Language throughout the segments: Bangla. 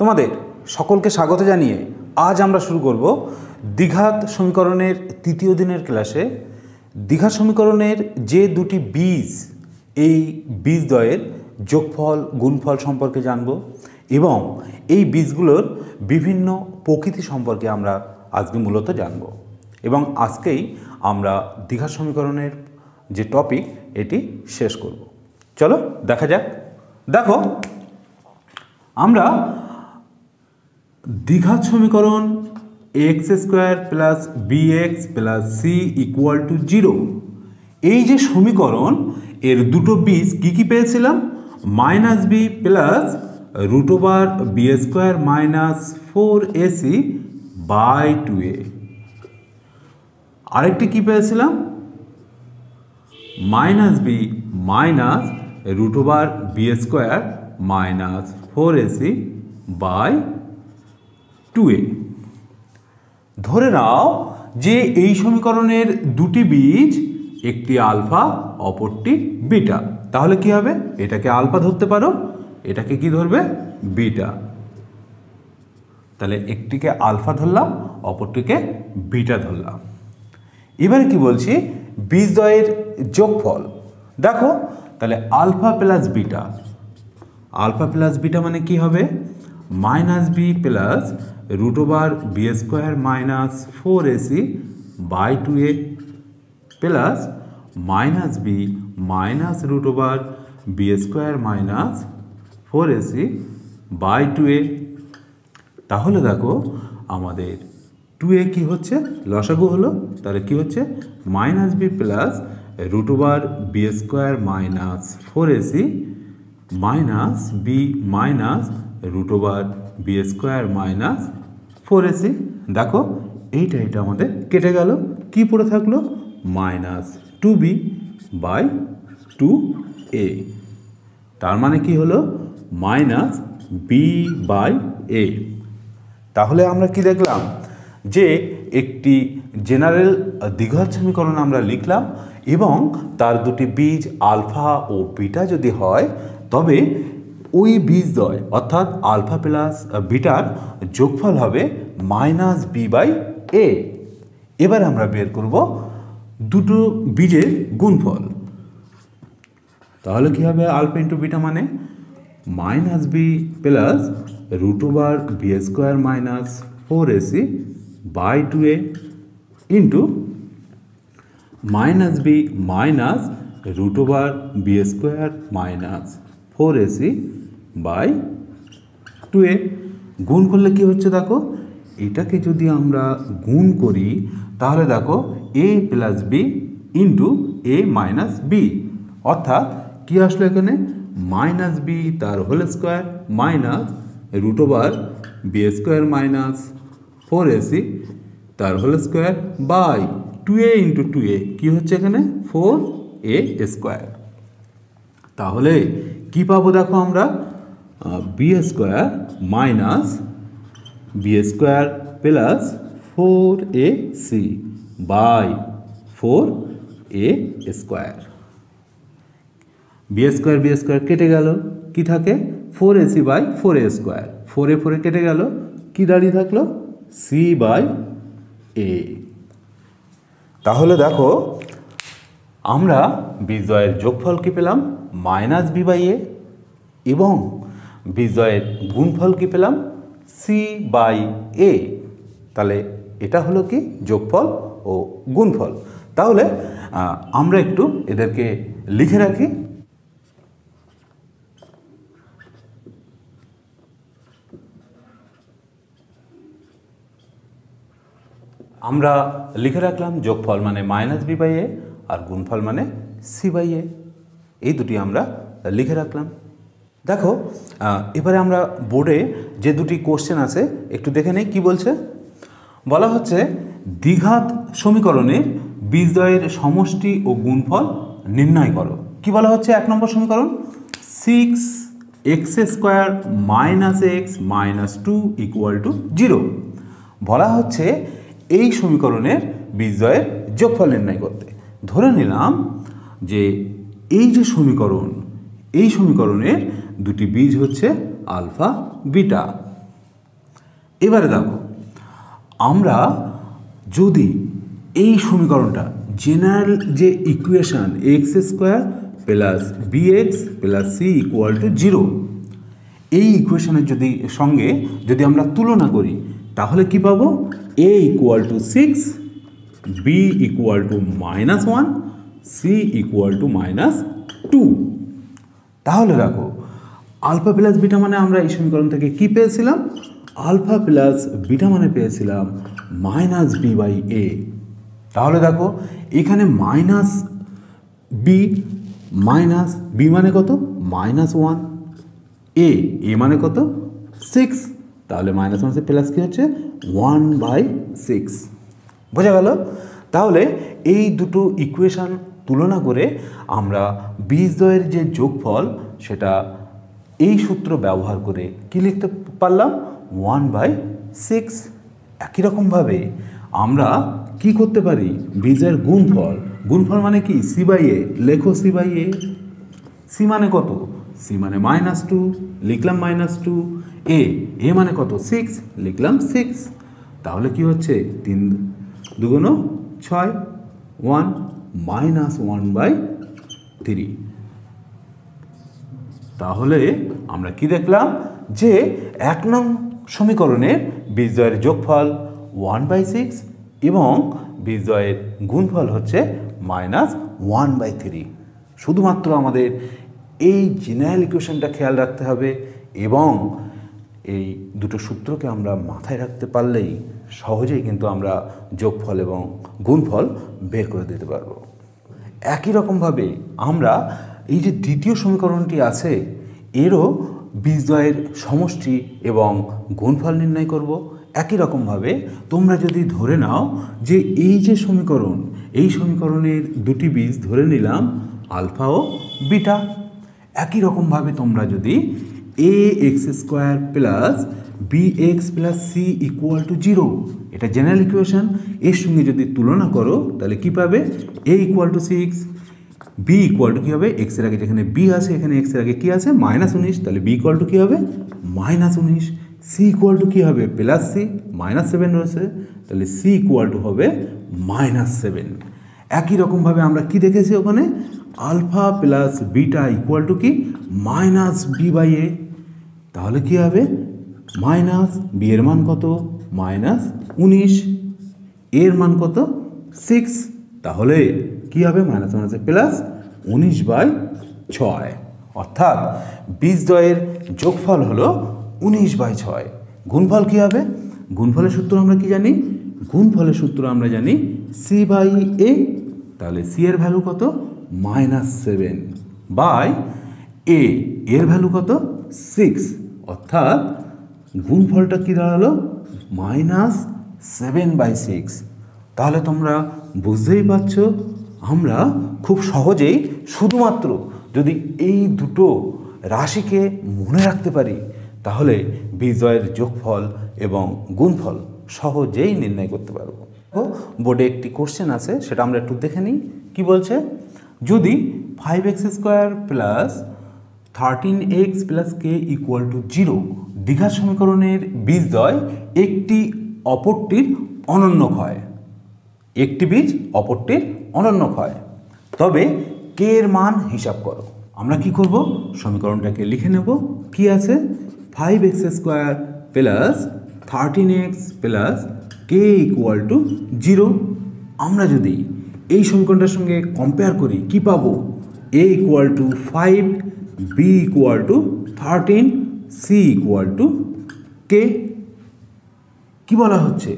তোমাদের সকলকে স্বাগত জানিয়ে আজ আমরা শুরু করব দ্বিঘাত সমীকরণের তৃতীয় দিনের ক্লাসে। দ্বিঘাত সমীকরণের যে দুটি বীজ, এই বীজদ্বয়ের যোগফল গুণফল সম্পর্কে জানব এবং এই বীজগুলোর বিভিন্ন প্রকৃতি সম্পর্কে আমরা আজকে মূলত জানব এবং আজকেই আমরা দ্বিঘাত সমীকরণের যে টপিক এটি শেষ করব। চলো দেখা যাক। দেখো, আমরা দ্বিঘাত সমীকরণ X square plus B X plus C equal to 0, এই যে সমীকরণ এর দুটো বীজ কী কী পেয়েছিলাম? Minus B plus root over B square minus 4ac by 2a। আরেকটি কী পেয়েছিলাম? Minus B minus root over B square minus 4ac by 2a। ধরে নাও যে এই সমীকরণের দুটি বীজ, একটি আলফা অপরটি বিটা, তাহলে কি হবে? এটাকে আলফা ধরতে পারো, এটাকে কি ধরবে? বিটা। তাহলে একটিকে আলফা ধরলাম, অপরটিকে বিটা ধরলাম। এবারে কি বলছি? বীজদ্বয়ের যোগফল। দেখো, তাহলে alpha plus beta, alpha plus beta মানে কি হবে? Minus B plus root over B square minus 4ac by 2a plus minus B minus root over B square minus 4ac by 2a। তাহলে দেখো আমাদের 2a কি হচ্ছে? লসাগু হলো। তাহলে কি হচ্ছে? Minus B plus root over B square minus 4ac minus B minus root over B square minus 4ac। দেখো এইটা আমাদের কেটে গেল, কি পড়ে থাকলো? Minus 2b by 2a। তার মানে কি হলো? মাইনাস বি বাই এ। তাহলে আমরা কি দেখলাম? যে একটি জেনারেল দ্বিঘাত সমীকরণ আমরা লিখলাম এবং তার দুটি বীজ আলফা ও বিটা যদি হয়, তবে ওই বীজদ্বয় অর্থাৎ আলফা প্লাস বিটার যোগফল হবে মাইনাস বি বাই এ। এবার আমরা বের করব দুটো বীজের গুণফল। তাহলে কি হবে? আলফা ইন্টু বিটা মানে minus B plus root over B square minus 4ac by 2a into minus B minus root over B square minus 4ac by 2a। গুণ করলে কি হচ্ছে? দেখো, এটাকে যদি আমরা গুণ করি তাহলে দেখো a plus B into A minus B, অর্থাৎ কি আসলো এখানে? মাইনাস বি তার whole square minus root over B square minus 4ac তার whole square by 2a into 2a, কী হচ্ছে এখানে? 4a square. তাহলে কি পাবো? দেখো আমরা B square minus B square plus 4ac by 4a square. B square কেটে গেল, কি থাকে? 4ac by 4a square. 4 কেটে গেল, কি দাঁড়িয়ে থাকলো? c by a। তাহলে দেখো আমরা বীজদ্বয়ের যোগফল কি পেলাম? মাইনাস বি বাই এ এবং বীজদ্বয়ের গুণফল কি পেলাম? সি বাই এ। তাহলে এটা হলো কি? যোগফল ও গুণফল। তাহলে আমরা একটু এদেরকে লিখে রাখি। আমরা লিখে রাখলাম যোগফল মানে মাইনাস বি বাই এ আর গুণফল মানে সি বাই এ, এই দুটি আমরা লিখে রাখলাম। দেখো এবারে আমরা বোর্ডে যে দুটি কোশ্চেন আছে একটু দেখে নেই। কি বলছে? বলা হচ্ছে দ্বিঘাত সমীকরণের বীজদ্বয়ের সমষ্টি ও গুণফল নির্ণয় করো। কি বলা হচ্ছে? 1 নম্বর সমীকরণ 6x square minus x minus 2 equal to 0। বলা হচ্ছে এই সমীকরণের বীজদ্বয়ের যোগফল নির্ণয় করতে। ধরে নিলাম যে এই যে সমীকরণ, এই সমীকরণের দুটি বীজ হচ্ছে আলফা বিটা। এবারে দেখো, আমরা যদি এই সমীকরণটা জেনারেল যে equation X square plus B x plus C equal to 0, এই ইকুয়েশনের সঙ্গে যদি আমরা তুলনা করি তাহলে কি পাবো? A equal to 6, b equal to -1, c equal to -2। তাহলে দেখো, আলফা প্লাস বিটা মানে আমরা এই সমীকরণ থেকে কি পেয়েছিলাম? আলফা প্লাস বিটা মানে পেয়েছিলাম -b/a। তাহলে দেখো, এখানে বি মানে কত? -1, এ মানে কত? 6। তাহলে -1 সে প্লাস কি হচ্ছে? 1/6। বোঝা গেল? তাহলে এই দুটো ইকুয়েশন তুলনা করে আমরা বীজদ্বয়ের যে যোগফল সেটা এই সূত্র ব্যবহার করে কি লিখতে পারলাম? 1/6। একই রকমভাবে আমরা কি করতে পারি? বীজের গুণফল মানে কি? c/a। লেখো c/a। সি মানে কত? সি মানে -2, লিখলাম -2। এ মানে কত? 6, লিখলাম 6। তাহলে কি হচ্ছে? 3 2 6, 1 -1/3। তাহলে আমরা কি দেখলাম? যে 1 নং সমীকরণের বীজদ্বয়ের যোগফল 1/6 এবং বীজদ্বয়ের গুণফল হচ্ছে -1/3। শুধুমাত্র আমাদের এই জেনারেল ইকুয়েশনটা খেয়াল রাখতে হবে এবং এই দুটো সূত্রকে আমরা মাথায় রাখতে পারলেই সহজেই কিন্তু আমরা যোগফল এবং গুণফল বের করে দিতে পারবো। একই রকমভাবে আমরা এই যে দ্বিতীয় সমীকরণটি আছে এরও বীজদ্বয়ের সমষ্টি এবং গুণফল নির্ণয় করব। একই রকমভাবে তোমরা যদি ধরে নাও যে এই যে সমীকরণ, এই সমীকরণের দুটি বীজ ধরে নিলাম আলফা ও বিটা। একই রকমভাবে তোমরা যদি a x square plus B x plus C equal to 0, এটা জেনারেল ইকুয়েশন, এর সঙ্গে যদি তুলনা করো তাহলে কি পাবে? A equal to 6, b equal to কী হবে? এক্সের আগে যেখানে বি আছে এখানে এক্সের আগে কী আছে? -19, তাহলে বি ইকুয়াল টু কী হবে? -19। সি ইকুয়াল টু কী হবে? প্লাস সি, -7 রয়েছে, তাহলে সি ইকুয়াল টু হবে -7। একই রকমভাবে আমরা কি দেখেছি ওখানে? Alpha plus beta equal to কি? -b/a। তাহলে কি হবে? বি এর মান কত? -19, এর মান কত? 6। তাহলে কি হবে? -1 প্লাস 19/6, অর্থাৎ বীজদ্বয়ের যোগফল হলো 19/6। গুণফল কি হবে? গুণফলের সূত্র আমরা কি জানি? গুণফলের সূত্র আমরা জানি c/a। তাহলে সি এর ভ্যালু কত? -7 বাই এ, এর ভ্যালু কত? 6, অর্থাৎ গুণফলটা কি দাঁড়ালো? -7/6। তাহলে তোমরা বুঝতেই পারছ আমরা খুব সহজেই শুধুমাত্র যদি এই দুটো রাশিকে মনে রাখতে পারি তাহলে বীজদ্বয়ের যোগফল এবং গুণফল সহজেই নির্ণয় করতে পারবো। বোর্ডে একটি কোশ্চেন আছে, সেটা আমরা একটু দেখে নিই। কি বলছে? যদি 5x² plus 13x plus K equal to 0 দ্বিঘাত সমীকরণের বীজদ্বয় একটি অপরটির অনন্যক হয়, একটি বীজ অপরটির অনন্যক হয়, তবে কে এর মান হিসাব করো। আমরা কি করব? সমীকরণটাকে লিখে নেব। কি আছে? 5x² plus 13x plus K equal to 0। আমরা যদি এই সমীকরণটার সঙ্গে কম্পেয়ার করি কি পাবো? A equal to 5, b equal to 13, c equal to k. কি বলা হচ্ছে?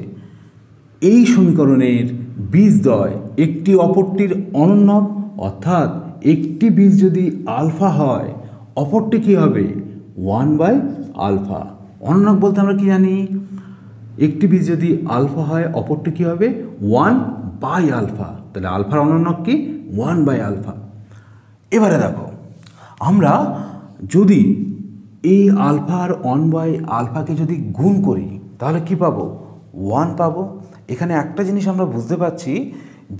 এই সমীকরণের বীজদ্বয় একটি অপরটির অনন্যক, অর্থাৎ একটি বীজ যদি আলফা হয় অপরটি কী হবে? 1/α। অনন্যক বলতে আমরা কি জানি? একটি বীজ যদি আলফা হয় অপরটি কী হবে? 1/α। তাহলে আলফার অনন্যক কি? 1/α। এবারে দেখো, আমরা যদি এই আলফার 1/আলফাকে যদি গুণ করি তাহলে কি পাবো? 1 পাবো। এখানে একটা জিনিস আমরা বুঝতে পারছি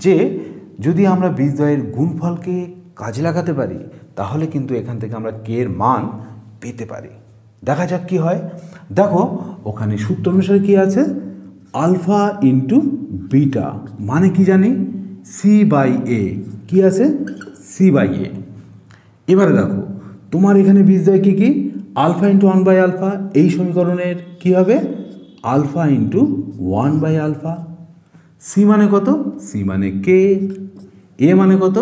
যে যদি আমরা বীজদ্বয়ের গুণফলকে কাজে লাগাতে পারি তাহলে কিন্তু এখান থেকে আমরা কে এর মান পেতে পারি। দেখা যাক কি হয়। দেখো ওখানে সূত্র অনুসারে কি আছে, আলফা ইন্টু বিটা মানে কি জানি সি বাই এ, কি আছে সি বাই এ। এবারে দেখো তোমার এখানে বীজদ্বয় কী কী, alpha into one by alpha, এই সমীকরণের কি হবে alpha into one by alpha. C মানে কত, সি মানে কে, এ মানে কত,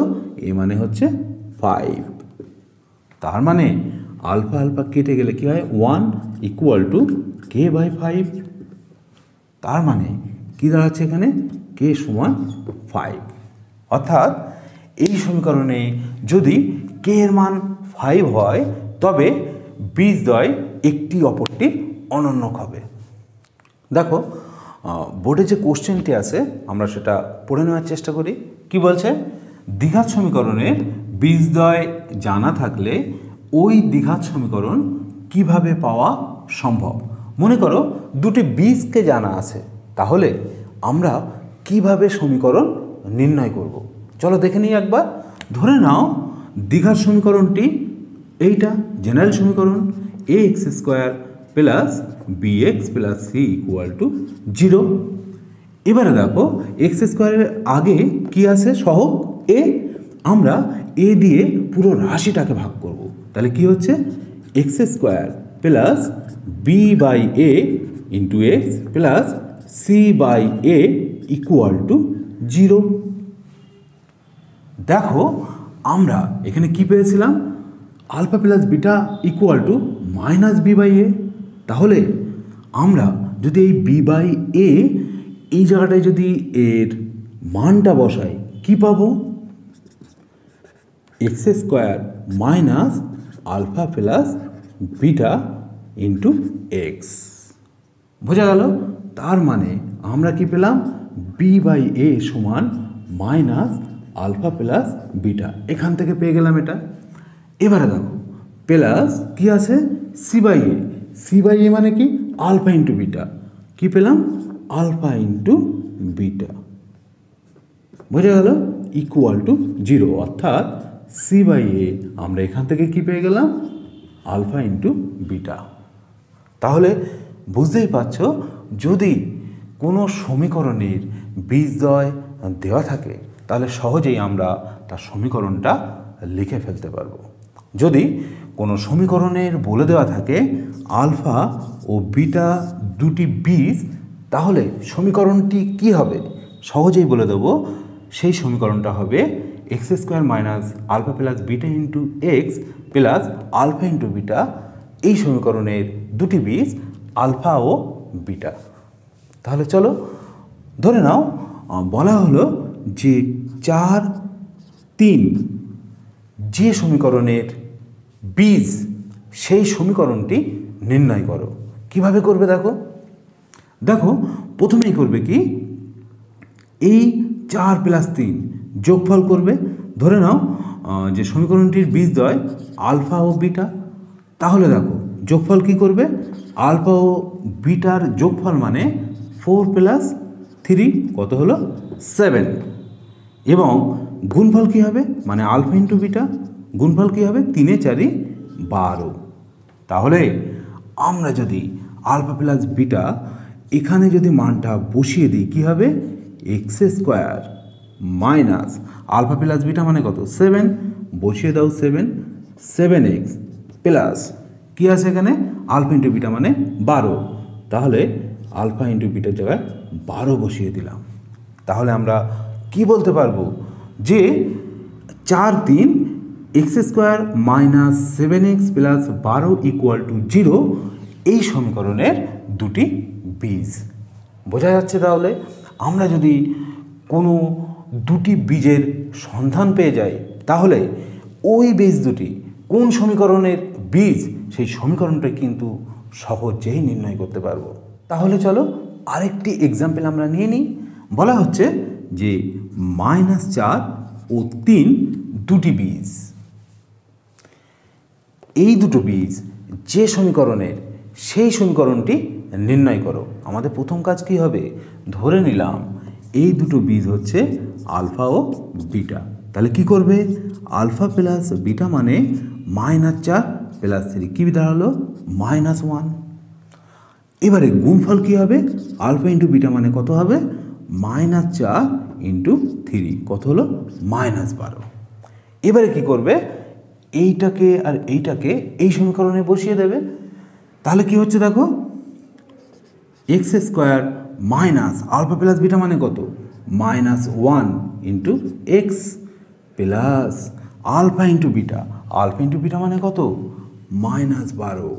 এ মানে হচ্ছে 5। তার মানে আলফা আলফা কেটে গেলে কি হয়, 1 ইকুয়াল টু কে বাই 5। তার মানে কি দাঁড়াচ্ছে এখানে, কে সমান 5। অর্থাৎ এই সমীকরণে যদি কে এর মান 5 হয় তবে বীজদ্বয় একটি অপরটির অনন্যক হবে। দেখো বোর্ডে যে কোশ্চেনটি আছে আমরা সেটা পড়ে নেওয়ার চেষ্টা করি। কি বলছে, দ্বিঘাত সমীকরণের বীজদ্বয় জানা থাকলে ওই দ্বিঘাত সমীকরণ কিভাবে পাওয়া সম্ভব। মনে করো দুটি বীজকে জানা আছে, তাহলে আমরা কিভাবে সমীকরণ নির্ণয় করব। চলো দেখে নিই একবার। ধরে নাও দ্বিঘাত সমীকরণটি এইটা জেনারেল সমীকরণ, a x square plus B x plus C equal to 0। এবারে দেখো এক্স স্কোয়ারের আগে কি আছে সহগ এ, আমরা এ দিয়ে পুরো রাশিটাকে ভাগ করব। তাহলে কি হচ্ছে x square plus b by a into x plus c by a equal to 0। দেখো আমরা এখানে কি পেয়েছিলাম, alpha plus beta equal to minus B by এ। তাহলে আমরা যদি এই বি বাই এ এই জায়গাটায় যদি এর মানটা বসাই কি পাবো, X square minus alpha plus beta into X. বোঝা গেল? তার মানে আমরা কি পেলাম, বি বাই এ সমান মাইনাস আলফা প্লাস বিটা, এখান থেকে পেয়ে গেলাম এটা। এবারে দেখো প্লাস কি আছে c by a, c by a মানে কি আলফা ইন্টু বিটা, কি পেলাম আলফা ইন্টু বিটা। বোঝা গেল? ইকুয়াল টু 0, অর্থাৎ সি বাই এ আমরা এখান থেকে কি পেয়ে গেলাম আলফা ইন্টু বিটা। তাহলে বুঝতেই পারছ যদি কোনো সমীকরণের বীজদ্বয় দেওয়া থাকে তাহলে সহজেই আমরা তার সমীকরণটা লিখে ফেলতে পারবো। যদি কোনো সমীকরণের বলে দেওয়া থাকে আলফা ও বিটা দুটি বীজ, তাহলে সমীকরণটি কি হবে সহজেই বলে দেব। সেই সমীকরণটা হবে X square minus alpha plus beta into x plus alpha into beta. এই সমীকরণের দুটি বীজ আলফা ও বিটা। তাহলে চলো ধরে নাও বলা হলো যে 4, 3 যে সমীকরণের বীজ সেই সমীকরণটি নির্ণয় করো। কিভাবে করবে দেখো, দেখো প্রথমেই করবে কি এই 4 প্লাস 3 যোগফল করবে। ধরে নাও যে সমীকরণটির বীজদ্বয় আলফা ও বিটা, তাহলে দেখো যোগফল কি করবে, আলফা ও বিটার যোগফল মানে 4 প্লাস 3 কত হলো 7, এবং গুণফল কি হবে মানে আলফা ইন্টু বিটা, গুণফল কি হবে 3 এ 4 12। তাহলে আমরা যদি আলফা প্লাস বিটা এখানে যদি মানটা বসিয়ে দিই কি হবে, X square minus alpha plus beta মানে কত 7, বসিয়ে দাও 7, 7x প্লাস কী আছে এখানে আলফা ইন্টু বিটা মানে 12। তাহলে আলফা ইন্টু বিটার জায়গায় 12 বসিয়ে দিলাম। তাহলে আমরা কি বলতে পারবো যে 4, 3 x square minus 7x plus 12 equal to 0 এই সমীকরণের দুটি বীজ। বোঝা যাচ্ছে? তাহলে আমরা যদি কোনো দুটি বীজের সন্ধান পেয়ে যাই তাহলে ওই বীজ দুটি কোন সমীকরণের বীজ সেই সমীকরণটা কিন্তু সহজেই নির্ণয় করতে পারবো। তাহলে চলো আরেকটি এক্সাম্পল আমরা নিয়ে নিই। বলা হচ্ছে যে -4 ও 3 দুটি বীজ, এই দুটো বীজ যে সমীকরণের সেই সমীকরণটি নির্ণয় করো। আমাদের প্রথম কাজ কি হবে, ধরে নিলাম এই দুটো বীজ হচ্ছে আলফা ও বিটা। তাহলে কি করবে, আলফা প্লাস বিটা মানে -4 প্লাস 3 কী দাঁড়ালো -1। এবারে গুণফল কী হবে আলফা ইন্টু বিটা মানে কত হবে -4 ইন্টু 3 কত হলো -12। এবারে কি করবে এইটাকে আর এইটাকে এই সমীকরণে বসিয়ে দেবে। তাহলে কি হচ্ছে দেখো X square minus alpha plus beta মানে কত -1 into x plus alpha into beta মানে কত -12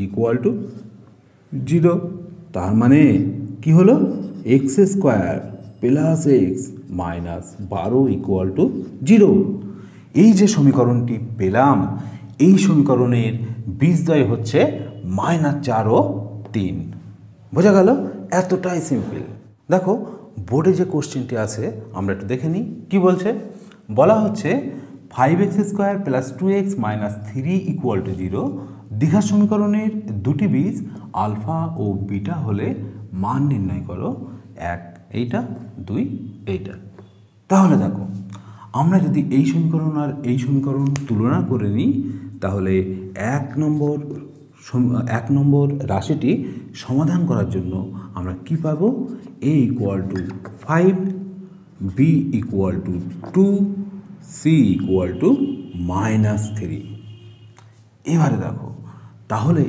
ইকুয়াল টু 0। তার মানে কি হলো x square plus x -12 equal to 0। এই যে সমীকরণটি পেলাম এই সমীকরণের বীজদ্বয় হচ্ছে -4 ও 3। বোঝা গেল? এতটাই সিম্পল। দেখো বোর্ডে যে কোশ্চেনটি আছে আমরা একটু দেখে নিই কী বলছে। বলা হচ্ছে 5x² plus 2x minus 3 equal to 0 দ্বিঘাত সমীকরণের দুটি বীজ আলফা ও বিটা হলে মান নির্ণয় করো। 1 এইটা 2 এইটা। তাহলে দেখো আমরা যদি এই সমীকরণ আর এই সমীকরণ তুলনা করে নিই তাহলে 1 নম্বর রাশিটি সমাধান করার জন্য আমরা কি পাবো a equal to 5 b equal to 2 c equal to -3। এবারে দেখো তাহলে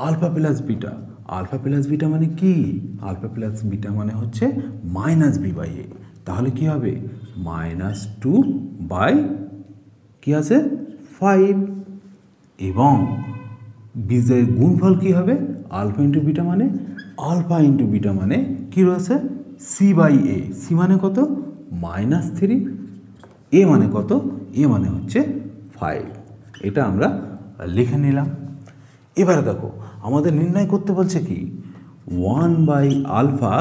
আলফা প্লাস বিটা মানে কি আলফা প্লাস বিটা মানে হচ্ছে -b/a। তাহলে কি হবে -2 বাই কি আছে 5 এবং বীজের গুণফল কি হবে আলফা ইন্টু বিটা মানে কি রয়েছে c/a। সি মানে কত -3, এ মানে কত এ মানে হচ্ছে 5। এটা আমরা লিখে নিলাম। এবারে দেখো আমাদের নির্ণয় করতে বলছে কি 1/α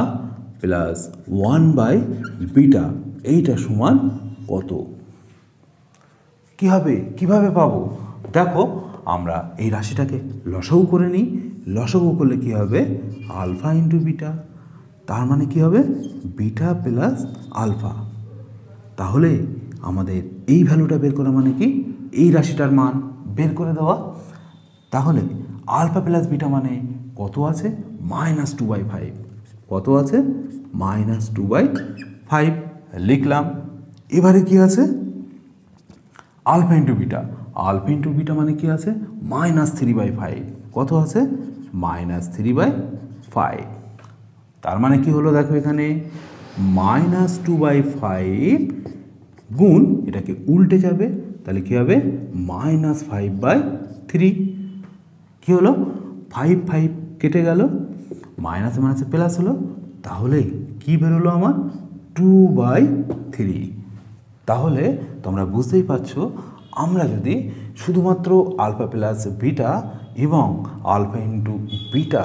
প্লাস 1/বিটা এইটা সমান কত কি হবে কিভাবে পাবো। দেখো আমরা এই রাশিটাকে লসাগু করে নিই। লসাগু করলে কি হবে আলফা ইন্টু বিটা, তার মানে কি হবে বিটা প্লাস আলফা। তাহলে আমাদের এই ভ্যালুটা বের করা মানে কি এই রাশিটার মান বের করে দেওয়া। তাহলে আলফা প্লাস বিটা মানে কত আছে -2/5। কত আছে -2/5 লিখলাম। এবারে কি আছে আলফা ইন্টু বিটা মানে কি আছে -3/5। কত আছে -3/5। তার মানে কি হলো দেখো এখানে -2/5 গুণ এটাকে উল্টে যাবে তাহলে কি হবে -5/3। কি হলো 5 কেটে গেল মাইনাসে মাইনাসে প্লাস হলো। তাহলে কি বেরোলো আমার 2/3। তাহলে তোমরা বুঝতেই পারছো আমরা যদি শুধুমাত্র আলফা প্লাস বিটা এবং আলফা ইন্টু বিটা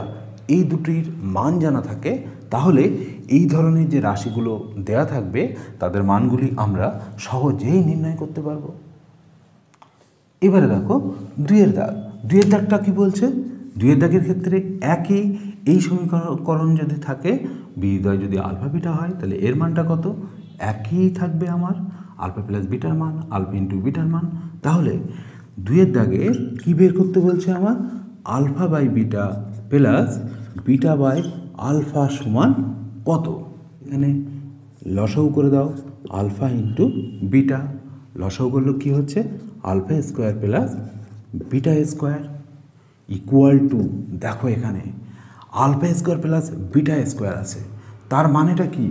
এই দুটির মান জানা থাকে তাহলে এই ধরনের যে রাশিগুলো দেয়া থাকবে তাদের মানগুলি আমরা সহজেই নির্ণয় করতে পারবো। এবারে দেখো দুইয়ের দাগটা কি বলছে। দুইয়ের দাগের ক্ষেত্রে একই এই সমীকরণ যদি থাকে বীজদ্বয় যদি আলফা বিটা হয় তাহলে এর মানটা কত একই থাকবে আমার আলফা প্লাস বিটার মান আলফা ইন্টু বিটার মান। তাহলে দুইয়ের দাগে কি বের করতে বলছে আমার alpha by beta plus beta by alpha সমান কত। এখানে লসাগু করে দাও আলফা ইন্টু বিটা। লসাগু করলে কী হচ্ছে alpha square plus beta square equal to দেখো এখানে alpha square plus beta square আছে তার মানেটা কি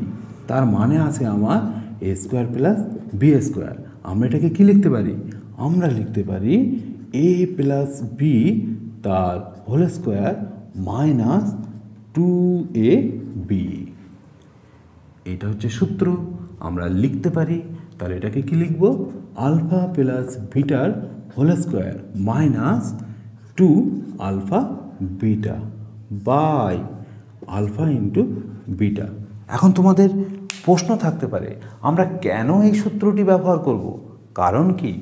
তার মানে আছে আমার A square plus B square. আমরা এটাকে কী লিখতে পারি আমরা লিখতে পারি এ প্লাস বি তার হোল স্কোয়ার মাইনাস 2ab। এটা হচ্ছে সূত্র আমরা লিখতে পারি। তাহলে এটাকে কি লিখব আলফা প্লাস বিটার whole square minus 2 alpha beta by alpha into beta. এখন তোমাদের প্রশ্ন থাকতে পারে আমরা কেন এই সূত্রটি ব্যবহার করব। কারণ কি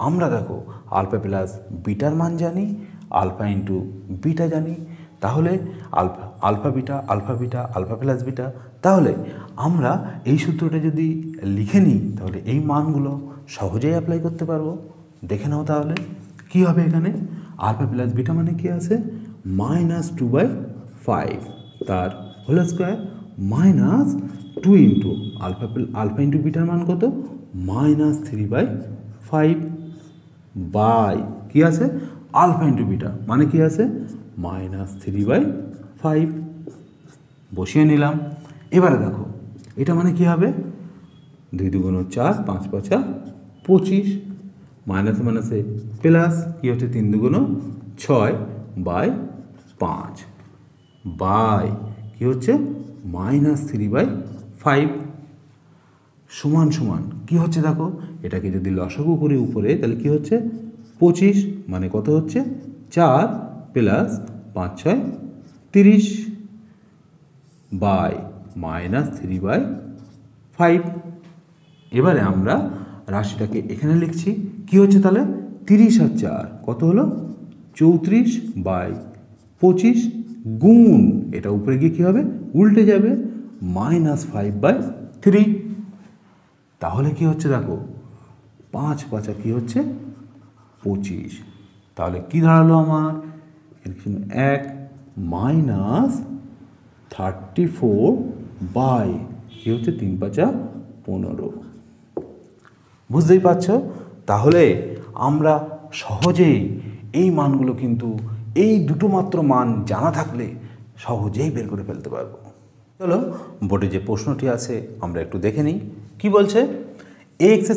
আমরা দেখো আলফা প্লাস বিটার মান জানি আলফা ইন্টু বিটা জানি। তাহলে আলফা প্লাস বিটা তাহলে আমরা এই সূত্রটা যদি লিখে নিই তাহলে এই মানগুলো সহজেই অ্যাপ্লাই করতে পারবো। দেখে নাও তাহলে কি হবে এখানে আলফা প্লাস বিটা মানে কি আছে -2/5 তার whole square -2 into alpha into বিটার মান কত -3/5 বাই কি আছে আলফা ইন্টু বিটা মানে কি আছে -3/5 বসিয়ে নিলাম। এবারে দেখো এটা মানে কি হবে 2 × 4 5 × 5 25 মাইনাসে মাইনাসে প্লাস কি হচ্ছে 3 × 6/5 বাই কি হচ্ছে -3/5 সমান সমান কি হচ্ছে দেখো এটাকে যদি লসাগু করি উপরে তাহলে কি হচ্ছে 25 মানে কত হচ্ছে 4 প্লাস 5 6 30 বাই -3/5। এবারে আমরা রাশিটাকে এখানে লিখছি কি হচ্ছে তাহলে 30 আর 4 কত হলো 34/25 গুণ এটা উপরে গিয়ে কী হবে উল্টে যাবে -5/3 তাহলে কি হচ্ছে দেখো 5 5 কি হচ্ছে 25 তাহলে কি দাঁড়ালো আমার 1 -34 বাই কি হচ্ছে 3 5 15 বুঝতেই পারছো। তাহলে আমরা সহজেই এই মানগুলো কিন্তু এই দুটো মাত্র মান জানা থাকলে সহজেই বের করে ফেলতে পারবো। চলো বোর্ডে যে প্রশ্নটি আছে আমরা একটু দেখে নিই কি বলছে ax²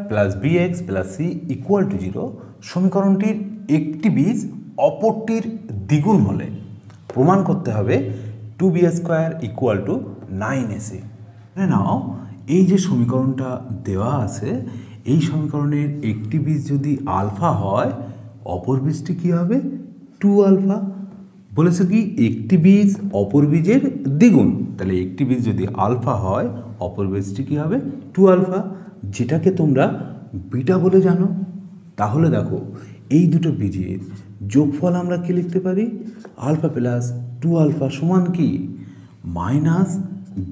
+ bx + c = 0 সমীকরণটির একটি বীজ অপরটির দ্বিগুণ হলে প্রমাণ করতে হবে 2b² = 9ac। নাও এই যে সমীকরণটা দেওয়া আছে এই সমীকরণের একটি বীজ যদি আলফা হয় অপর বীজটি কী হবে 2 আলফা। বলেছে কি একটি বীজ অপর বীজের দ্বিগুণ তাহলে একটি বীজ যদি আলফা হয় অপর বীজটি কী হবে 2 আলফা যেটাকে তোমরা বিটা বলে জানো। তাহলে দেখো এই দুটো বীজের যোগফল আমরা কি লিখতে পারি আলফা প্লাস 2 আলফা সমান কি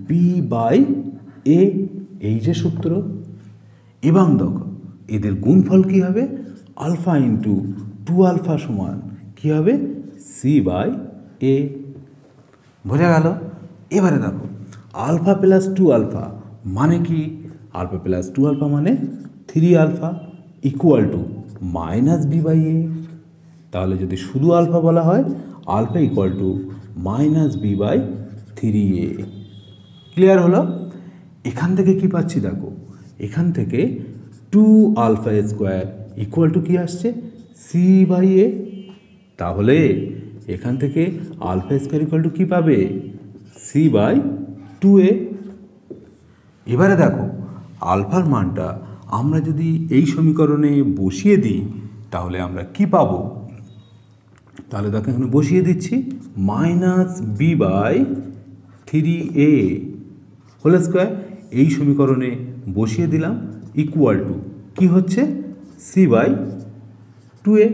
-b/a এই যে সূত্র। এবং দেখো এদের গুণফল কি হবে আলফা ইন্টু 2 আলফা সমান কি হবে c/a বোঝা গেল। এবারে দেখো আলফা প্লাস 2 আলফা মানে কি আলফা প্লাস 2 আলফা মানে 3 আলফা = -b/a তাহলে যদি শুধু আলফা বলা হয় আলফা = -b/3a ক্লিয়ার হলো। এখান থেকে কি পাচ্ছি দেখো এখান থেকে 2 আলফা স্কোয়ার = কি আসছে c/a তাহলে এখান থেকে আলফা স্কোয়ার = কি পাবে c/2a। এবারে দেখো আলফার মানটা আমরা যদি এই সমীকরণে বসিয়ে দিই তাহলে আমরা কি পাবো তাহলে দেখো এখানে বসিয়ে দিচ্ছি -b/3a হোল স্কোয়ার এই সমীকরণে বসিয়ে দিলাম = কি হচ্ছে c/2a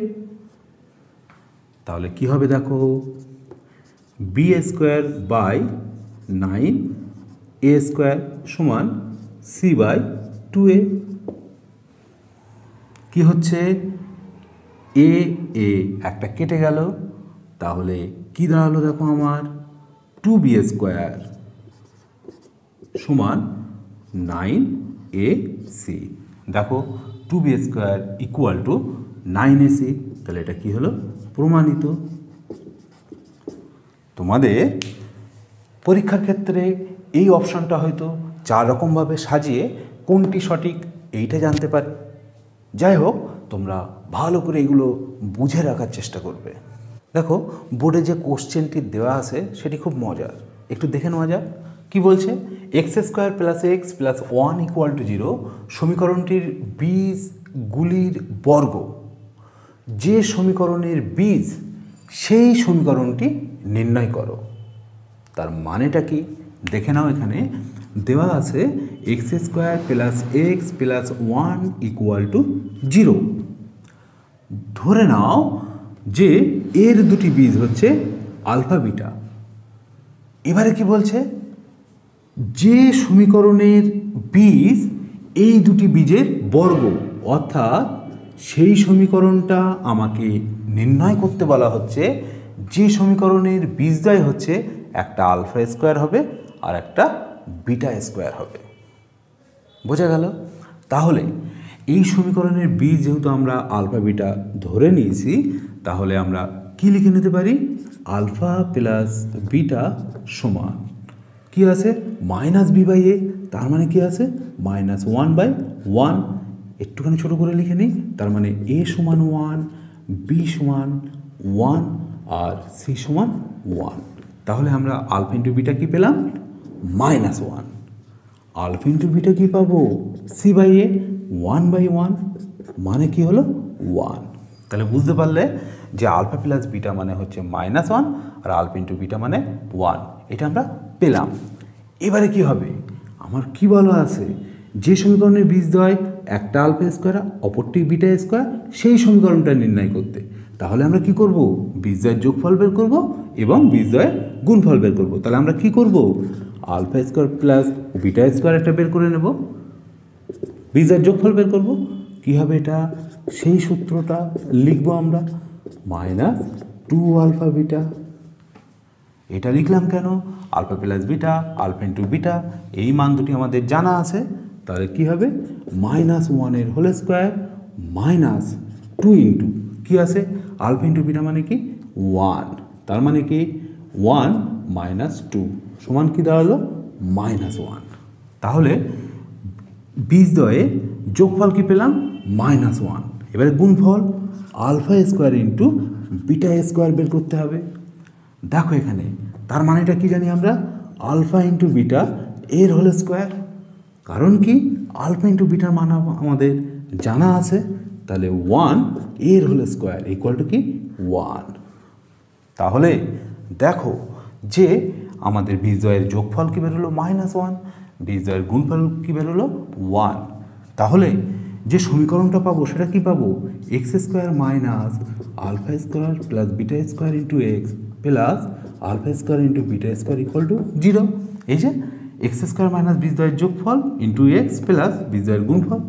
তাহলে কি হবে দেখো b²/9a² সমান c/2a কি হচ্ছে এ এ একটা কেটে গেল তাহলে কি দাঁড়ালো দেখো আমার 2b² সমান 9ac দেখো 2b² = 9ac তাহলে এটা কি হলো প্রমাণিত। তোমাদের পরীক্ষার ক্ষেত্রে এই অপশানটা হয়তো 4 রকমভাবে সাজিয়ে কোনটি সঠিক এইটা জানতে পারে। যাই হোক তোমরা ভালো করে এগুলো বুঝে রাখার চেষ্টা করবে। দেখো বোর্ডে যে কোশ্চেনটি দেওয়া আছে সেটি খুব মজার একটু দেখে নেওয়া যাক কি বলছে x² + x + 1 = 0 সমীকরণটির বীজগুলির বর্গ যে সমীকরণের বীজ সেই সমীকরণটি নির্ণয় করো। তার মানেটা কি দেখে নাও এখানে দেওয়া আছে x² + x + 1 = 0 ধরে নাও যে এর দুটি বীজ হচ্ছে আলফা বিটা। এবারে কি বলছে যে সমীকরণের বীজ এই দুটি বীজের বর্গ অর্থাৎ সেই সমীকরণটা আমাকে নির্ণয় করতে বলা হচ্ছে যে সমীকরণের বীজদ্বয় হচ্ছে একটা আলফা স্কোয়ার হবে আর একটা বিটা স্কোয়ার হবে। বোঝা গেল? তাহলে এই সমীকরণের বীজ যেহেতু আমরা আলফা বিটা ধরে নিয়েছি, তাহলে আমরা কি লিখে নিতে পারি? আলফা প্লাস বিটা সমান কি আছে? মাইনাস বি বাই এ, তার মানে কি আছে? মাইনাস 1/1। একটুখানি ছোটো করে লিখে নিই, তার মানে এ সমান 1, বি সমান 1 আর সি সমান 1। তাহলে আমরা আলফা ইন্টু বিটা কী পেলাম? -1। আলফা ইন্টু বিটা কী পাবো? সি বাই এ 1/1, মানে কি হলো? 1। তাহলে বুঝতে পারলে যে আলফা প্লাস বিটা মানে হচ্ছে -1 আর আলফা ইন্টু বিটা মানে 1। এটা আমরা পেলাম। এবারে কি হবে? আমার কি বলা আছে? যে সমীকরণের বীজদ্বয় একটা আলফা স্কোয়ার অপরটি বিটা স্কোয়ার, সেই সমীকরণটা নির্ণয় করতে। তাহলে আমরা কি করব? বীজদ্বয়ের যোগফল বের করব এবং বীজদ্বয়ের গুণফল বের করব। তাহলে আমরা কি করব? Alpha square plus beta square একটা বের করে নেব, বীজদ্বয়ের যোগফল বের করব। কি হবে এটা? সেই সূত্রটা লিখব আমরা, -2 আলফা বিটা। এটা লিখলাম কেন? Alpha plus beta, alpha into beta, এই মান দুটি আমাদের জানা আছে। তাহলে কি হবে? -1 এর হোল স্কোয়ার -2 ইন্টু কী আছে? আলফা ইন্টু বিটা মানে কি? 1। তার মানে কি 1 - 2 সমান কি দাঁড়ালো? -1। তাহলে বীজদ্বয়ে যোগফল কি পেলাম? -1। এবারে গুণফল alpha square into beta square বের করতে হবে। দেখো এখানে তার মানেটা কি জানি আমরা? আলফা ইন্টু বিটা এর হোল স্কোয়ার। কারণ কি? আলফা ইন্টু বিটার মান আমাদের জানা আছে। তাহলে 1 এর হোল স্কোয়ার ইকুয়াল টু কি? 1। তাহলে দেখো যে আমাদের বীজদ্বয়ের যোগফল কী বেরোলো? -1। বীজদ্বয়ের গুণফল কী বেরোলো? 1। তাহলে যে সমীকরণটা পাবো সেটা কি পাবো? X square minus alpha square plus beta square into x plus alpha square into beta square equal to 0। এই যে এক্স স্কোয়ার মাইনাস বীজদ্বয়ের যোগফল ইন্টু এক্স প্লাস বীজদ্বয়ের গুণফল।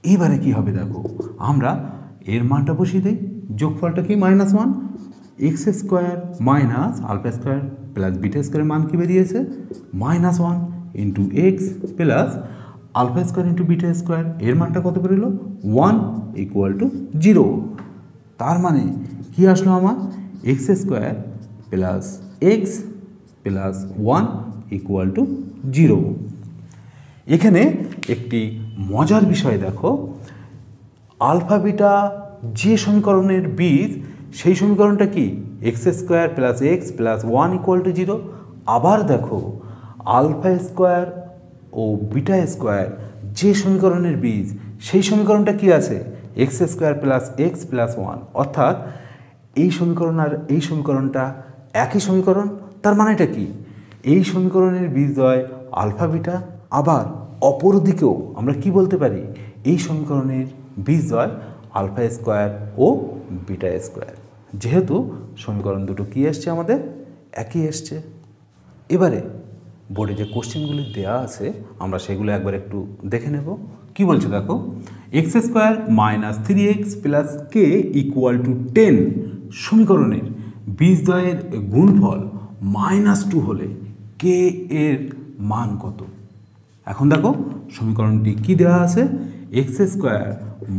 এবারে কি হবে দেখো, আমরা এর মানটা বসিয়ে দিই। যোগফলটা কি? -1। X square minus alpha square plus beta স্কোয়ারের মান কি বেরিয়েছে? -1 into x plus alpha square into beta square, এর মানটা কত বেরোলো? 1 ইকুয়াল টু 0। তার মানে কি আসলো আমার? X square plus x plus 1 equal to 0। এখানে একটি মজার বিষয় দেখো, আলফা বিটা যে সমীকরণের বীজ সেই সমীকরণটা কি? X square plus x plus 1 equal to 0। আবার দেখো আলফা স্কোয়ার ও বিটা স্কোয়ার যে সমীকরণের বীজ সেই সমীকরণটা কি আছে? X square plus x plus 1। অর্থাৎ এই সমীকরণ আর এই সমীকরণটা একই সমীকরণ। তার মানেটা কি? এই সমীকরণের বীজদ্বয় আলফা বিটা। আবার অপর দিকেও আমরা কি বলতে পারি? এই সমীকরণের বীজদ্বয় আলফা স্কোয়ার ও বিটা স্কোয়ার। যেহেতু সমীকরণ দুটো কী এসছে? আমাদের একই এসছে। এবারে বোর্ডে যে কোশ্চেনগুলি দেওয়া আছে আমরা সেগুলো একবার একটু দেখে নেব। কি বলছে দেখো, X square minus 3x plus K equal to 10 সমীকরণের বীজদ্বয়ের গুণফল -2 হলে কে এর মান কত? এখন দেখো সমীকরণটি কি দেওয়া আছে? X square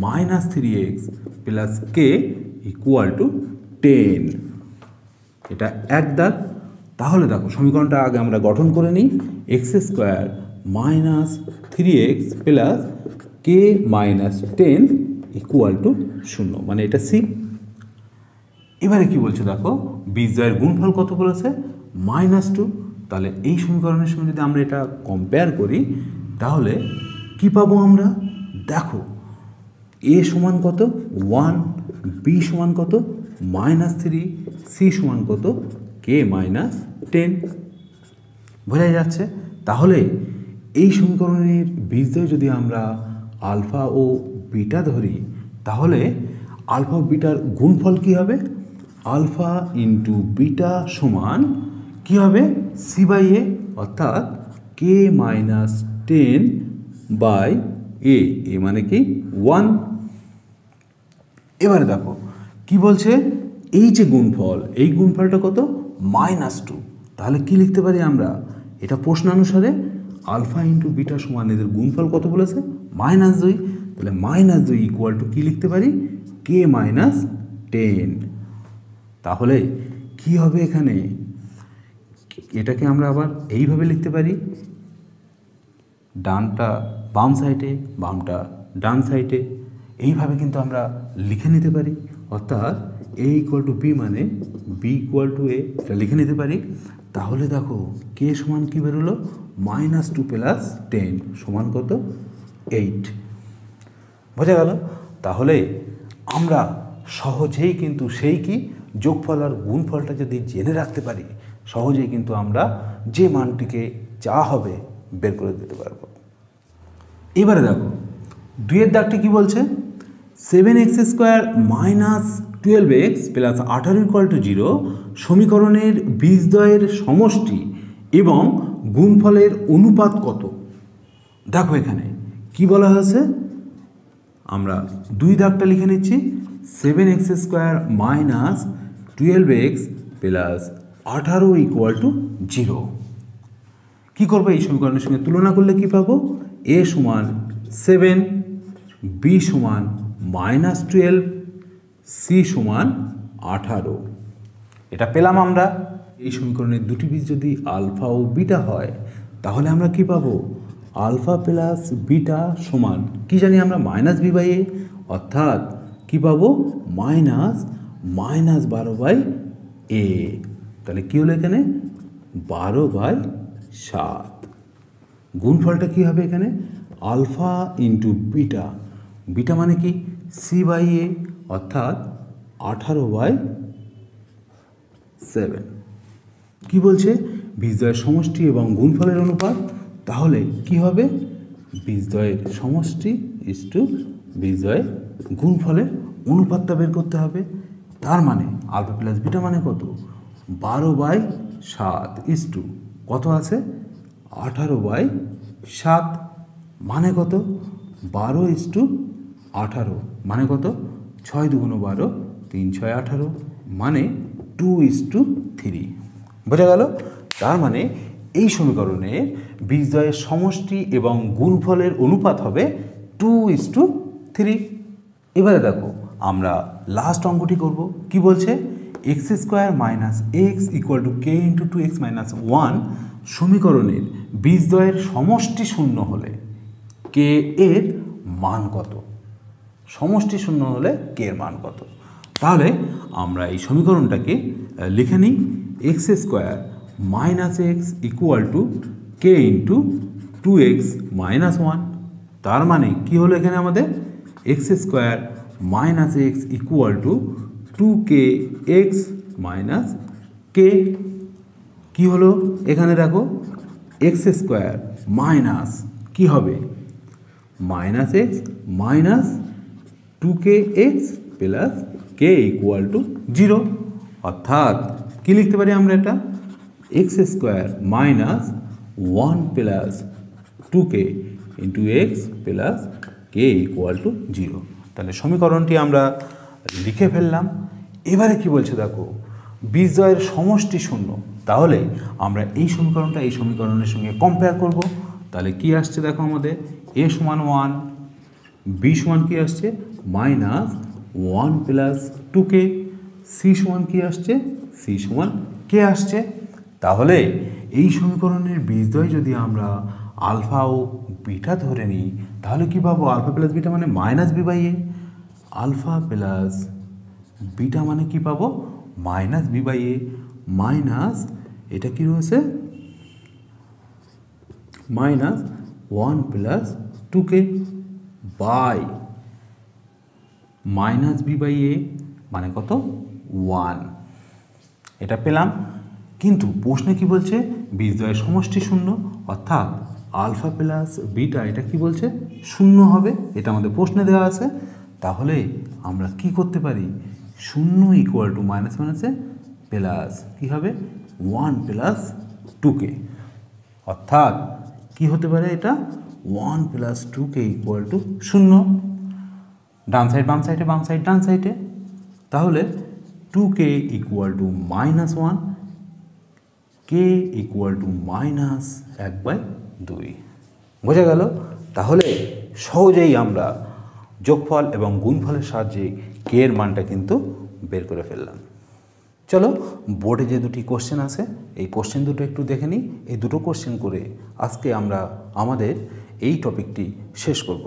minus 3x plus K equal to 10। এটা এক দাগ। তাহলে দেখো সমীকরণটা আগে আমরা গঠন করে নিই। X square minus 3x plus K minus 10 equal to 0, মানে এটা সি। এবারে কি বলছে দেখো, বীজদ্বয়ের গুণফল কত বলেছে? -2। তাহলে এই সমীকরণের সঙ্গে যদি আমরা এটা কম্পেয়ার করি তাহলে কি পাবো আমরা? দেখো এ সমান কত? 1, বি সমান কত? -3, সি সমান কত? কে -10। বোঝা যাচ্ছে? তাহলে এই সমীকরণের বীজদ্বয় যদি আমরা আলফা ও বিটা ধরি তাহলে আলফা ও বিটার গুণফল কী হবে? আলফা ইন্টু বিটা সমান কী হবে? সি বাই এ, অর্থাৎ কে -10 বাই এ। এ মানে কি? 1। এবারে দেখো কি বলছে, এই যে গুণফল, এই গুণফলটা কত, -2। তাহলে কি লিখতে পারি আমরা, এটা প্রশ্নানুসারে আলফা ইন্টু বিটা সমান এদের গুণফল কত বলেছে, -2। তাহলে -2 ইকুয়াল টু কী লিখতে পারি, কে -10। তাহলে কি হবে এখানে, এটাকে আমরা আবার এইভাবে লিখতে পারি, ডানটা বাম সাইডে, বামটা ডান সাইডে, এইভাবে কিন্তু আমরা লিখে নিতে পারি। অর্থাৎ এ ইকুয়াল টু বি মানে বি ইকুয়াল টু এ, এটা লিখে নিতে পারি। তাহলে দেখো কে সমান কী বেরোলো, -2 + 10 সমান কত, 8। বোঝা গেল। তাহলে আমরা সহজেই কিন্তু সেই কি যোগফল আর গুণফলটা যদি জেনে রাখতে পারি, সহজেই কিন্তু আমরা যে মানটিকে যা হবে বের করে দিতে পারবো। এবারে দেখো 2 দাগটি কি বলছে, 7x² - 12x + 18 = 0 সমীকরণের বীজদ্বয়ের সমষ্টি এবং গুণফলের অনুপাত কত। দেখো এখানে কি বলা হয়েছে, আমরা 2 দাগটা লিখে নিচ্ছি, 7x² - 12x + 18 = 0। কী করবো, এই সমীকরণের সঙ্গে তুলনা করলে কি পাবো, a সমান 7, b সমান -12, c সমান 18। এটা পেলাম আমরা। এই সমীকরণের দুটি বীজ যদি আলফা ও বিটা হয় তাহলে আমরা কি পাবো, আলফা প্লাস বিটা সমান কি জানি আমরা -b/a, অর্থাৎ কি পাবো, -12/a। তাহলে কী হলো এখানে, 12/7। গুণফলটা কী হবে এখানে, আলফা ইন্টু বিটা, বিটা মানে কি c/a, অর্থাৎ 18/7। কি বলছে, বীজদ্বয়ের সমষ্টি এবং গুণফলের অনুপাত। তাহলে কি হবে, বীজদ্বয়ের সমষ্টি ইসটু বীজদ্বয়ের গুণফলের অনুপাতটা বের করতে হবে। তার মানে আলফা প্লাস বিটা মানে কত, 12/7 ইসটু কত আছে, 18/7 মানে কত, 12:18 মানে কত, 6 × 2 = 12, 3 × 6 = 18 মানে 2:3। বোঝা গেল। তার মানে এই সমীকরণে বীজদ্বয়ের সমষ্টি এবং গুণফলের অনুপাত হবে 2:3। এবারে দেখো আমরা লাস্ট অঙ্কটি করব। কি বলছে, x² - x = k × 2x - 1 সমীকরণের বীজদ্বয়ের সমষ্টি শূন্য হলে কে এর মান কত। সমষ্টি শূন্য হলে কে এর মান কত। তাহলে আমরা এই সমীকরণটাকে লিখে নিই, x² - x = k × 2x - 1। তার মানে কি হলো এখানে আমাদের, x² - x = 2kx - k। কি হলো এখানে দেখো, x² মাইনাস কি হবে, -x minus 2kx plus k = 0। অর্থাৎ কি লিখতে পারি আমরা, এটা x² minus 1 plus 2k × x plus k = 0। তাহলে সমীকরণটি আমরা লিখে ফেললাম। এবারে কি বলছে দেখো, বীজদ্বয়ের সমষ্টি শূন্য। তাহলে আমরা এই সমীকরণটা এই সমীকরণের সঙ্গে কম্পেয়ার করব। তাহলে কি আসছে দেখো, আমাদের a সমান 1, b সমান কি আসছে -1 প্লাস 2k, c সমান কি আসছে, c সমান k আসছে। তাহলে এই সমীকরণের বীজদ্বয় যদি আমরা আলফা ও বিটা ধরে নিই তাহলে কি পাবো, আলফা প্লাস বিটা মানে -b/a, আলফা প্লাস বিটা মানে কি পাবো, -b/a মাইনাস এটা কি রয়েছে, -1 প্লাস 2k বাই -b/a মানে কত, 1। এটা পেলাম। কিন্তু প্রশ্নে কি বলছে, বীজদ্বয়ের সমষ্টি শূন্য, অর্থাৎ আলফা প্লাস বিটা এটা কি বলছে, শূন্য হবে। এটা আমাদের প্রশ্নে দেওয়া আছে। তাহলে আমরা কি করতে পারি, 0 = মাইনাস মাইনাসে প্লাস কী হবে, 1 প্লাস 2k, অর্থাৎ কি হতে পারে এটা, 1 প্লাস 2k = 0। ডান সাইড বাম সাইডে, বাম সাইড ডান সাইডে। তাহলে 2k equal to -1, k equal to -1/2। বোঝা গেল? তাহলে সহজেই আমরা যোগফল এবং গুণফলের সাহায্যে কে এর মানটা কিন্তু বের করে ফেললাম। চলো বোর্ডে যে দুটি কোশ্চেন আছে এই কোশ্চেন দুটো একটু দেখে নিই। এই দুটো কোশ্চেন করে আজকে আমরা আমাদের এই টপিকটি শেষ করব।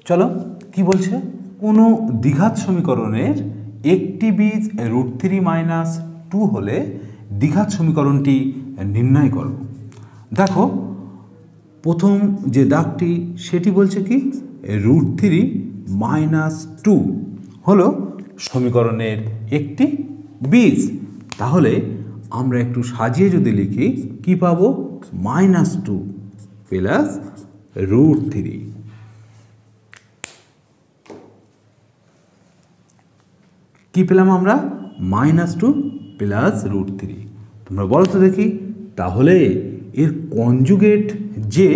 চলো কি বলছে, কোনো দ্বিঘাত সমীকরণের একটি বীজ √3 - 2 হলে দ্বিঘাত সমীকরণটি নির্ণয় করো। দেখো প্রথম যে দাগটি সেটি বলছে কি √3 - 2 হলো সমীকরণের একটি বীজ। তাহলে আমরা একটু সাজিয়ে যদি লিখি কি পাবো, -2 প্লাস √3। কি পেলাম আমরা, -2 প্লাস √3। তোমরা বলো তো দেখি, তাহলে এর কনজুগেট যে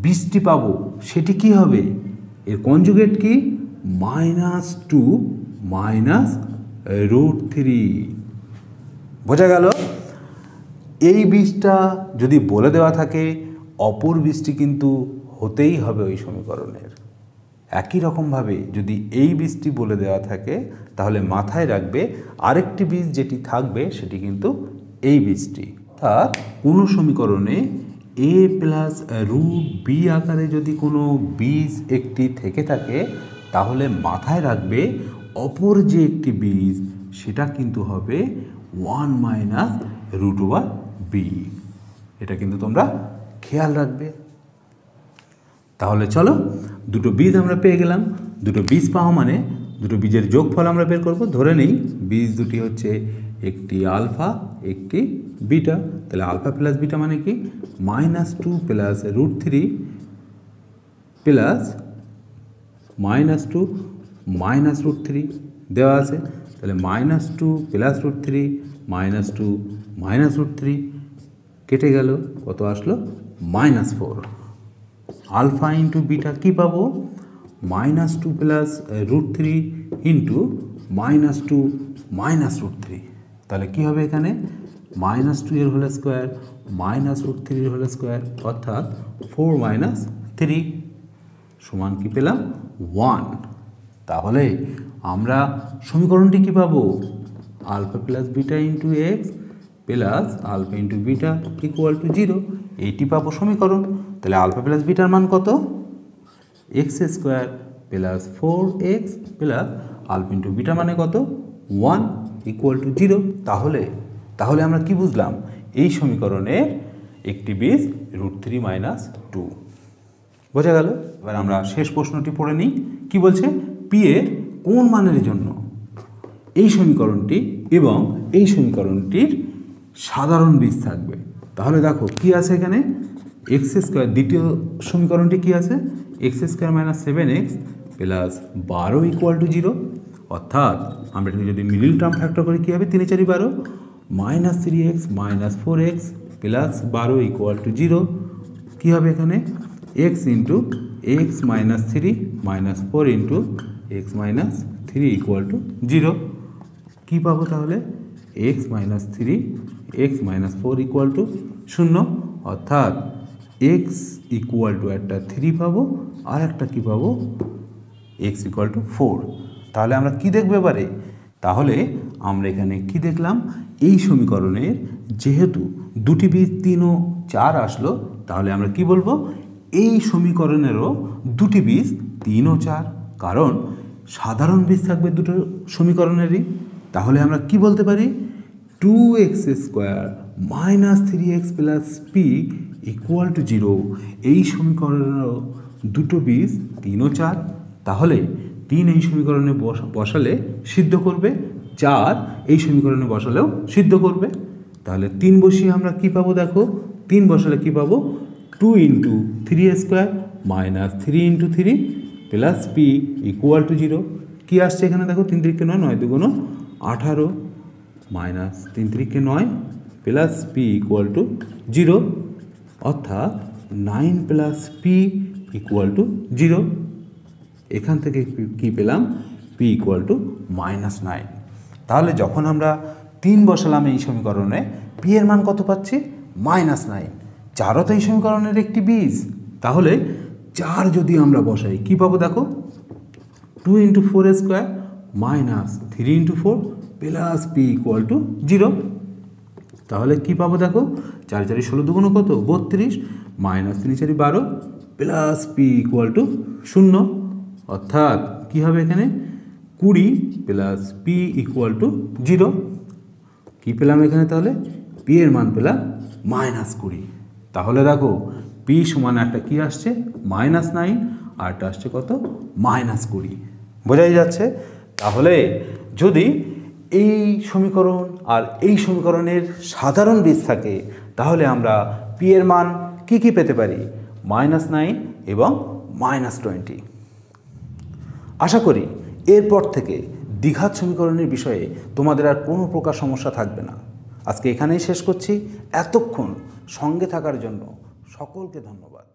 বীজটি পাবো সেটি কি হবে? এর কনজুগেট কি, -2 মাইনাস √3। বোঝা গেল? এই বীজটা যদি বলে দেওয়া থাকে, অপর বীজটি কিন্তু হতেই হবে ওই সমীকরণের। একই রকমভাবে যদি এই বীজটি বলে দেওয়া থাকে তাহলে মাথায় রাখবে আরেকটি বীজ যেটি থাকবে সেটি কিন্তু এই বীজটি। অর্থাৎ কোনো সমীকরণে a প্লাস √b আকারে যদি কোনো বীজ একটি থেকে থাকে তাহলে মাথায় রাখবে অপর যে একটি বীজ সেটা কিন্তু হবে 1 মাইনাস √b। এটা কিন্তু তোমরা খেয়াল রাখবে। তাহলে চলো দুটো বীজ আমরা পেয়ে গেলাম। দুটো বীজ পাওয়া মানে দুটো বীজের যোগফল আমরা বের করব। ধরে নেই বীজ দুটি হচ্ছে একটি আলফা একটি বিটা। তাহলে আলফা প্লাস বিটা মানে কি, -2 প্লাস √3 প্লাস -2 মাইনাস √3 দেওয়া আছে। তাহলে -2 প্লাস √3 -2 মাইনাস √3 কেটে গেল, কত আসলো, -4। আলফা ইন্টু বিটা কী পাবো, -2 প্লাস √3 ইন্টু -2 মাইনাস √3। তাহলে কী হবে এখানে, -2 এর হোল স্কোয়ার -√3 এর হোল স্কোয়ার অর্থাৎ 4 - 3 সমান কী পেলাম, 1। তাহলে আমরা সমীকরণটি কী পাবো, alpha plus beta into x plus alpha into beta equal to 0, এইটি পাবো সমীকরণ। তাহলে আলফা প্লাস বিটার মান কত, x² plus 4x plus alpha into beta মানে কত, 1 ইকুয়াল টু 0। তাহলে আমরা কি বুঝলাম, এই সমীকরণের একটি বীজ √3 - 2। বোঝা গেল? এবার আমরা শেষ প্রশ্নটি পড়ে নিই। কি বলছে, পি এর কোন মানের জন্য এই সমীকরণটি এবং এই সমীকরণটির সাধারণ বীজ থাকবে। তাহলে দেখো কি আছে এখানে, x², দ্বিতীয় সমীকরণটি কি আছে, x² - 7x plus 12 equal to 0। অর্থাৎ আমরা যদি মিডল টার্ম ফ্যাক্টর করি কী হবে, 3 × 4 = 12, -3x - 4x plus 12 equal to 0। কী হবে এখানে, x into x - 3 - 4 into x - 3 equal to 0। কী পাবো তাহলে, x - 3 x - 4 ইকুয়াল টু 0। অর্থাৎ x ইকুয়াল টু একটা 3 পাবো আর একটা কী পাবো, x ইকুয়াল টু 4। তাহলে আমরা কি দেখবো এবারে, তাহলে আমরা এখানে কি দেখলাম, এই সমীকরণের যেহেতু দুটি বীজ 3 ও 4 আসলো তাহলে আমরা কি বলবো, এই সমীকরণেরও দুটি বীজ 3 ও 4, কারণ সাধারণ বীজ থাকবে দুটো সমীকরণেরই। তাহলে আমরা কি বলতে পারি, 2x² - 3x plus p equal to 0। এই সমীকরণেরও দুটো বীজ 3 ও 4। তাহলে 3 এই সমীকরণে বসালে সিদ্ধ করবে, 4 এই সমীকরণে বসালেও সিদ্ধ করবে। তাহলে 3 বসিয়ে আমরা কি পাবো, দেখো 3 বসালে কি পাবো, 2 × 3² - 3 × 3 প্লাস p ইকুয়াল টু 0। কী আসছে এখানে দেখো, 3 × 3 = 9, 9 × 2 = 18 minus 3 × 3 = 9 plus p equal to 0। অর্থাৎ 9 প্লাস p ইকুয়াল টু 0। এখান থেকে কি পেলাম, পি ইকুয়াল টু -9। তাহলে যখন আমরা 3 বসালাম এই সমীকরণে, পি এর মান কত পাচ্ছি, -9। 4ও তো এই সমীকরণের একটি বীজ, তাহলে 4 যদি আমরা বসাই কি পাবো দেখো, 2 × 4 square -3 × 4 plus P equal to 0। তাহলে কি পাবো দেখো, 4 4 16 2 কত, 32 -3 4 12 প্লাস পি ইকুয়াল টু 0। অর্থাৎ কি হবে এখানে, 20 প্লাস পি ইকুয়াল টু 0। কী পেলাম এখানে, তাহলে পি এর মান পেলাম -20। তাহলে দেখো পি সমান একটা কি আসছে, -9, আর একটা আসছে কত, -20। বোঝাই যাচ্ছে। তাহলে যদি এই সমীকরণ আর এই সমীকরণের সাধারণ বীজ থাকে, তাহলে আমরা পি এর মান কি কি পেতে পারি, -9 এবং -20। আশা করি এরপর থেকে দ্বিঘাত সমীকরণের বিষয়ে তোমাদের আর কোনো প্রকার সমস্যা থাকবে না। আজকে এখানেই শেষ করছি। এতক্ষণ সঙ্গে থাকার জন্য সকলকে ধন্যবাদ।